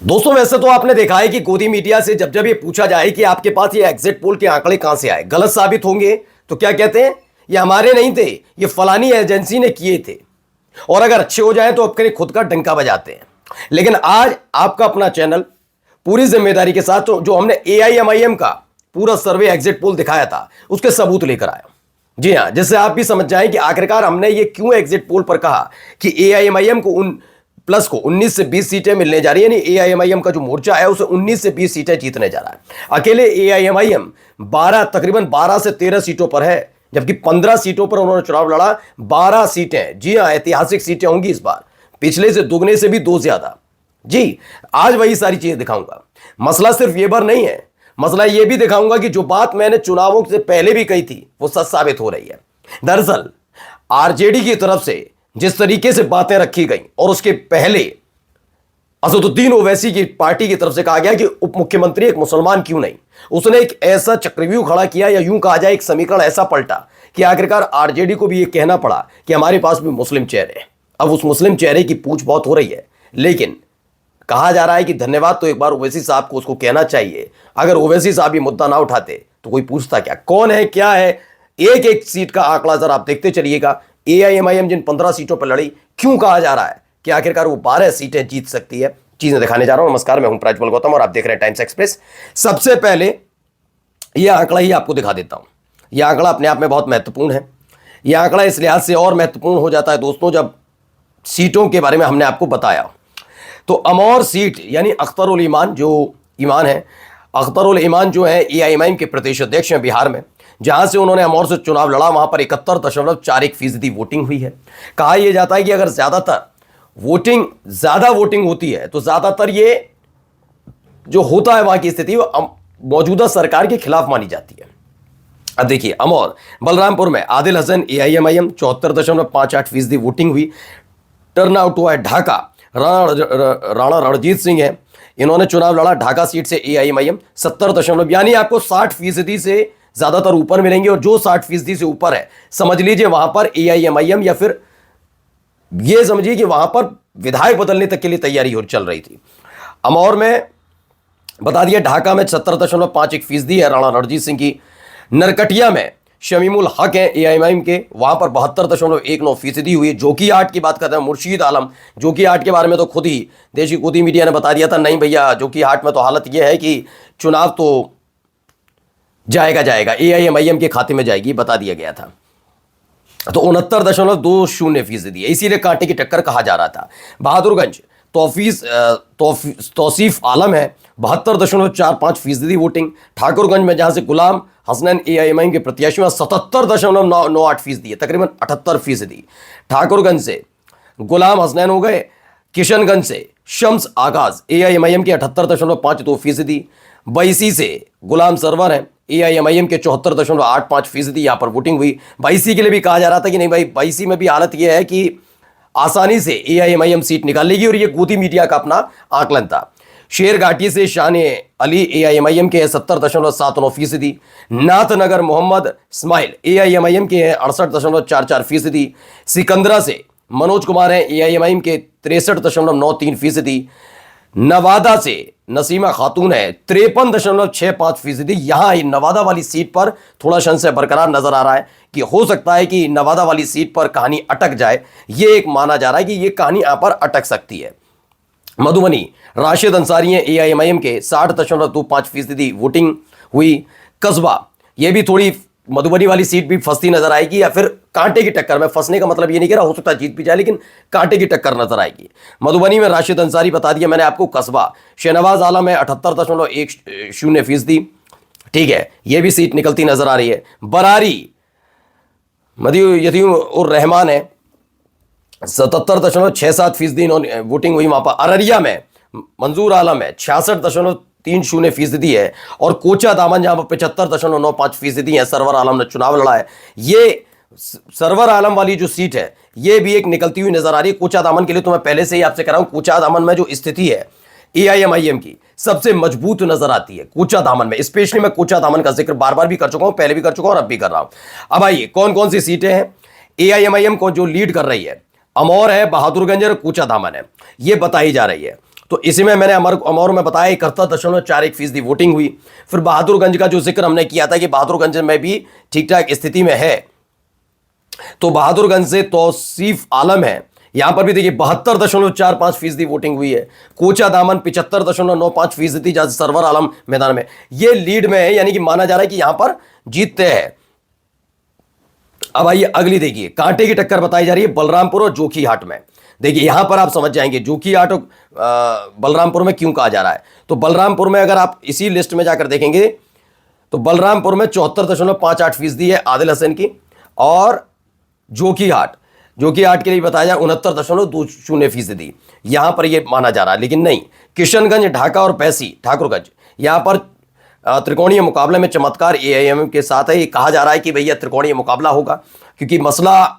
दोस्तों वैसे तो आपने देखा है कि गोदी मीडिया से जब जब ये पूछा जाए कि आपके पास ये एग्जिट पोल के आंकड़े कहां से आए, गलत साबित होंगे, तो क्या कहते हैं, ये हमारे नहीं थे, ये फलानी एजेंसी ने किए थे। और अगर अच्छे हो जाए तो अपने खुद का डंका बजाते हैं। लेकिन आज आपका अपना चैनल पूरी जिम्मेदारी के साथ जो हमने एआईएमआईएम का पूरा सर्वे एग्जिट पोल दिखाया था उसके सबूत लेकर आया। जी हां, जिससे आप भी समझ जाएं कि आखिरकार हमने ये क्यों एग्जिट पोल पर कहा कि एआईएमआईएम को प्लस को 19 से 20 सीटें मिलने जा रही है। यानी एआईएमआईएम का जो मोर्चा है उसे 19 से 20 सीटें जीतने जा रहा है। अकेले एआईएमआईएम तकरीबन 12 से 13 सीटों पर है, जबकि 15 सीटों पर उन्होंने चुनाव लड़ा। 12 सीटें, जी हां, ऐतिहासिक सीटें होंगी इस बार, पिछले से दुगने से भी दो ज्यादा। जी, आज वही सारी चीजें दिखाऊंगा। मसला सिर्फ ये बार नहीं है, मसला ये भी दिखाऊंगा कि जो बात मैंने चुनावों से पहले भी कही थी वो सच साबित हो रही है। दरअसल आरजेडी की तरफ से जिस तरीके से बातें रखी गई और उसके पहले असदुद्दीन ओवैसी की पार्टी की तरफ से कहा गया कि उप मुख्यमंत्री एक मुसलमान क्यों नहीं, उसने एक ऐसा चक्रव्यूह खड़ा किया, या यूं कहा जाए एक समीकरण ऐसा पलटा कि आखिरकार आरजेडी को भी ये कहना पड़ा कि हमारे पास भी मुस्लिम चेहरे हैं। अब उस मुस्लिम चेहरे की पूछ बहुत हो रही है, लेकिन कहा जा रहा है कि धन्यवाद तो एक बार ओवैसी साहब को उसको कहना चाहिए। अगर ओवैसी साहब ये मुद्दा ना उठाते तो कोई पूछता क्या, कौन है, क्या है। एक एक सीट का आंकड़ा जरा आप देखते चलिएगा। एआईएमआईएम जिन 15 सीटों पर लड़ी, क्यों कहा जा रहा है कि आखिरकार वो 12 सीटें जीत सकती है, चीजें दिखाने जा रहा हूं। नमस्कार, मैं हूं प्रज्वल गौतम और आप देख रहे हैं टाइम्स एक्सप्रेस। सबसे पहले यह आंकड़ा ही आपको दिखा देता हूं। यह आंकड़ा अपने आप में बहुत महत्वपूर्ण है। यह आंकड़ा इस लिहाज से और महत्वपूर्ण हो जाता है दोस्तों, जब सीटों के बारे में हमने आपको बताया। तो अमौर सीट यानी अख्तरुल ईमान जो ईमान है, अख्तरुल ईमान जो है एआईएमआईएम के प्रदेश अध्यक्ष हैं बिहार में, जहां से उन्होंने अमौर से चुनाव लड़ा, वहां पर 71.41% वोटिंग हुई है। कहा यह जाता है कि अगर ज्यादा वोटिंग होती है तो ज्यादातर ये जो होता है वहां की स्थिति वो मौजूदा सरकार के खिलाफ मानी जाती है। अब देखिए, अमौर बलरामपुर में आदिल हसन एआईएमआईएम 74.58% वोटिंग हुई। टर्नआउट हुआ है ढाका, राणा रणजीत सिंह है, इन्होंने चुनाव लड़ा ढाका सीट से एआईएमआईएम 70 यानी आपको 60% से ज्यादातर ऊपर मिलेंगे। और जो 60% से ऊपर है, समझ लीजिए वहां पर एआईएमआईएम, या फिर यह समझिए कि वहां पर विधायक बदलने तक के लिए तैयारी हो चल रही थी। अमौर में बता दिया, ढाका में 70.51% है राणा रणजीत सिंह की। नरकटिया में शमीमुल हक है एआईएमआईएम के, वहां पर 72.19% हुई। जोकीहाट की बात करते हैं, मुर्शीद आलम, जोकीहाट के बारे में तो खुद ही देश की गोदी मीडिया ने बता दिया था, नहीं भैया जोकीहाट में तो हालत यह है कि चुनाव तो जाएगा एआईएमआईएम के खाते में जाएगी, बता दिया गया था। तो 69.20% है, इसीलिए कांटे की टक्कर कहा जा रहा था। बहादुरगंज तौसीफ आलम है, 72.45% वोटिंग। ठाकुरगंज में जहां से गुलाम हसनैन एआईएमआईएम के प्रत्याशी 77.98% है, तकरीबन 78%। ठाकुरगंज से गुलाम हसनैन हो गए। किशनगंज से शम्स आगाज एआईएमआईएम के 78.52%। बैसी से गुलाम सरवर है एआईएमआईएम के 74.85% यहां पर वोटिंग हुई। बैसी के लिए भी कहा जा रहा था कि नहीं भाई, बैसी में भी हालत यह है कि आसानी से एआईएमआईएम सीट निकाल लेगी, और ये गोदी मीडिया का अपना आकलन था। शेरघाटी से शान अली एआईएमआईएम के 70.79%। नाथनगर मोहम्मद इस्माइल एआईएमआईएम के हैं 68.44%। सिकंदरा से मनोज कुमार हैं एआईएमआईएम के 63.93%। नवादा से नसीमा खातून है 53.65%। यहां नवादा वाली सीट पर थोड़ा संशय बरकरार नजर आ रहा है कि हो सकता है कि नवादा वाली सीट पर कहानी अटक जाए। यह एक माना जा रहा है कि यह कहानी यहां पर अटक सकती है। मधुबनी राशिद अंसारी है एआईएमआईएम के 60.25% वोटिंग हुई। कस्बा, यह भी थोड़ी मधुबनी वाली सीट भी फंसती नजर आएगी, या फिर कांटे की टक्कर में, फंसने का मतलब ये नहीं कह रहा, हो सकता है जीत भी जाए, लेकिन कांटे की टक्कर नजर आएगी। मधुबनी में राशिद अंसारी बता दिया मैंने आपको। कस्बा शहनवाज आलम है 78.10%। ठीक है, यह भी सीट निकलती नजर आ रही है। बरारी यतीम उर रहमान है 77.67% वोटिंग हुई वहां पर। अररिया में मंजूर आलम है 66.30% है। और कोचा दामन जहां पर 75.95% है, सरवर आलम ने चुनाव लड़ा है। ये सरवर आलम वाली जो सीट है ये भी एक निकलती हुई नजर आ रही है। कोचा दामन के लिए तो मैं पहले से ही आपसे कह रहा हूं, कोचा दामन में जो स्थिति है एआईएमआईएम की सबसे मजबूत नजर आती है कोचा दामन में। स्पेशली मैं कोचा दामन का जिक्र बार बार भी कर चुका हूं, पहले भी कर चुका हूं और अब भी कर रहा हूं। अब आइए, कौन कौन सी सीटें हैं एआईएमआईएम को जो लीड कर रही है। अमौर है, बहादुरगंज और कोचा दामन है, ये बताई जा रही है। तो इसी में मैंने अमर में बताया 71.41% वोटिंग हुई। फिर बहादुरगंज का जो जिक्र हमने किया था कि बहादुरगंज में भी ठीक ठाक स्थिति में है, तो बहादुरगंज से तौसीफ आलम है, यहां पर भी देखिए 72.45% वोटिंग हुई है। कोचा दामन 75.95% जहां सरवर आलम मैदान में ये लीड में है, यानी कि माना जा रहा है कि यहां पर जीतते हैं। अब आइए अगली देखिए, कांटे की टक्कर बताई जा रही है बलरामपुर और जोकीहाट में। देखिए यहां पर आप समझ जाएंगे जोकीहाट और बलरामपुर में क्यों कहा जा रहा है। तो बलरामपुर में अगर आप इसी लिस्ट में जाकर देखेंगे तो बलरामपुर में 74.58% है आदिल हसन की, और जोकीहाट के लिए बताया जाए 69.20%, यहां पर यह माना जा रहा है। लेकिन नहीं, किशनगंज, ढाका और पैसी ठाकुरगंज, यहां पर त्रिकोणीय मुकाबले में चमत्कार एआईएमआईएम के साथ है। ये कहा जा रहा है कि भैया त्रिकोणीय मुकाबला होगा, क्योंकि मसला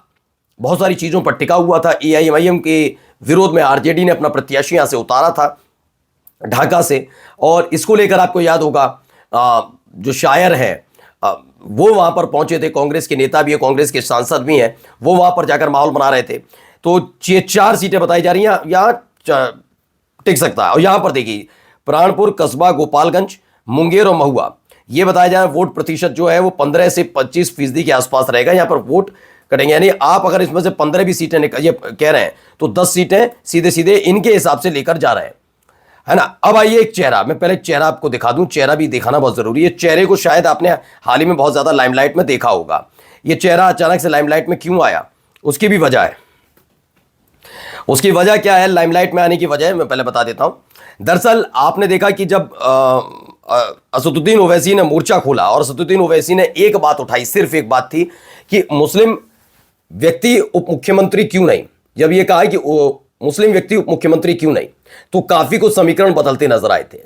बहुत सारी चीजों पर टिका हुआ था। एआईएमआईएम के विरोध में आरजेडी ने अपना प्रत्याशी यहां से उतारा था ढाका से, और इसको लेकर आपको याद होगा जो शायर है वो वहां पर पहुंचे थे, कांग्रेस के नेता भी है, कांग्रेस के सांसद भी हैं, वो वहां पर जाकर माहौल बना रहे थे। तो ये 4 सीटें बताई जा रही हैं, यहां टिक सकता है। और यहां पर देखिए प्राणपुर, कस्बा, गोपालगंज, मुंगेर और महुआ, ये बताया जा रहा है वोट प्रतिशत जो है वो 15 से 25% के आसपास रहेगा, यहां पर वोट करेंगे। यानी आप अगर इसमें से 15 भी सीटें ये कह रहे हैं तो 10 सीटें सीधे सीधे इनके हिसाब से लेकर जा रहे हैं, है ना। अब आइए एक चेहरा, मैं पहले चेहरा आपको दिखा दूं, चेहरा भी दिखाना बहुत जरूरी है। चेहरे को शायद आपने हाल ही में बहुत ज्यादा लाइमलाइट में देखा होगा। ये चेहरा अचानक से लाइमलाइट में क्यों आया, उसकी भी वजह है। उसकी वजह क्या है लाइमलाइट में आने की वजह, मैं पहले बता देता हूं। दरअसल आपने देखा कि जब असदुद्दीन ओवैसी ने मोर्चा खोला और असदुद्दीन ओवैसी ने एक बात उठाई, सिर्फ एक बात थी कि मुस्लिम व्यक्ति उप मुख्यमंत्री क्यों नहीं। जब यह कहा कि मुस्लिम व्यक्ति उप मुख्यमंत्री क्यों नहीं, तो काफी कुछ समीकरण बदलते नजर आए थे।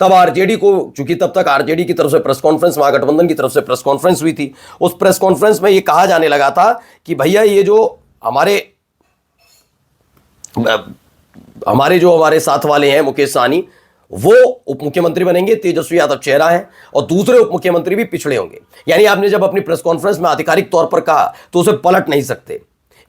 तब आरजेडी को, चूंकि तब तक आरजेडी की तरफ से प्रेस कॉन्फ्रेंस, महागठबंधन की तरफ से प्रेस कॉन्फ्रेंस हुई थी, उस प्रेस कॉन्फ्रेंस में यह कहा जाने लगा था कि भैया ये जो हमारे साथ वाले हैं मुकेश सहनी, वो उप मुख्यमंत्री बनेंगे, तेजस्वी यादव चेहरा है, और दूसरे उप मुख्यमंत्री भी पिछड़े होंगे। यानी आपने जब अपनी प्रेस कॉन्फ्रेंस में आधिकारिक तौर पर कहा तो उसे पलट नहीं सकते।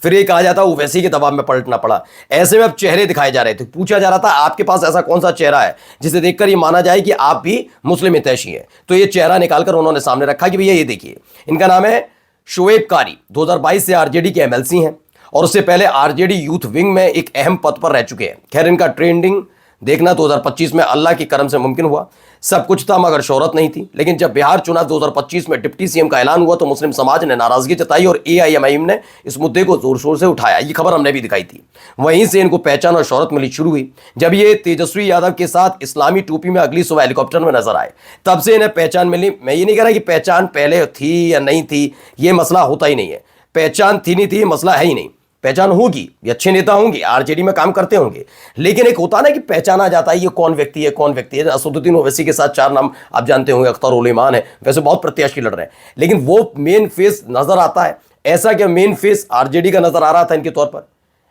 फिर ये कहा जाता ओवैसी के दबाव में पलटना पड़ा। ऐसे में अब चेहरे दिखाए जा रहे थे, पूछा जा रहा था आपके पास ऐसा कौन सा चेहरा है जिसे देखकर ये माना जाए कि आप भी मुस्लिम हितैषी हैं। तो ये चेहरा निकालकर उन्होंने सामने रखा कि भैया ये देखिए, इनका नाम है शोएब कारी, 2022 से आरजेडी के एमएलसी हैं, और उससे पहले आरजेडी यूथ विंग में एक अहम पद पर रह चुके हैं। खैर इनका ट्रेंडिंग देखना 2025 में अल्लाह के करम से मुमकिन हुआ। सब कुछ था मगर शोहरत नहीं थी। लेकिन जब बिहार चुनाव 2025 में डिप्टी सीएम का ऐलान हुआ तो मुस्लिम समाज ने नाराजगी जताई और एआईएमआईएम ने इस मुद्दे को जोर शोर से उठाया। ये खबर हमने भी दिखाई थी। वहीं से इनको पहचान और शोहरत मिली शुरू हुई जब ये तेजस्वी यादव के साथ इस्लामी टोपी में अगली सुबह हेलीकॉप्टर में नजर आए, तब से इन्हें पहचान मिली। मैं ये नहीं कह रहा कि पहचान पहले थी या नहीं थी, ये मसला होता ही नहीं है। पहचान थी नहीं थी मसला है ही नहीं, पहचान होगी, ये अच्छे नेता होंगे, आरजेडी में काम करते होंगे, लेकिन एक होता ना कि पहचाना जाता है ये कौन व्यक्ति है, कौन व्यक्ति है। असदुद्दीन ओवैसी के साथ 4 नाम आप जानते होंगे, अख्तर उल ईमान है, वैसे बहुत प्रत्याशी लड़ रहे हैं, लेकिन वो मेन फेस नजर आता है। ऐसा क्या मेन फेस आरजेडी का नजर आ रहा था इनके तौर पर।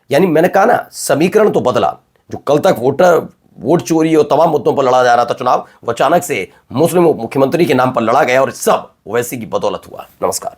यानी मैंने कहा ना, समीकरण तो बदला। जो कल तक वोट चोरी और तमाम मुद्दों पर लड़ा जा रहा था चुनाव, वो अचानक से मुस्लिम मुख्यमंत्री के नाम पर लड़ा गया, और सब ओवैसी की बदौलत हुआ। नमस्कार।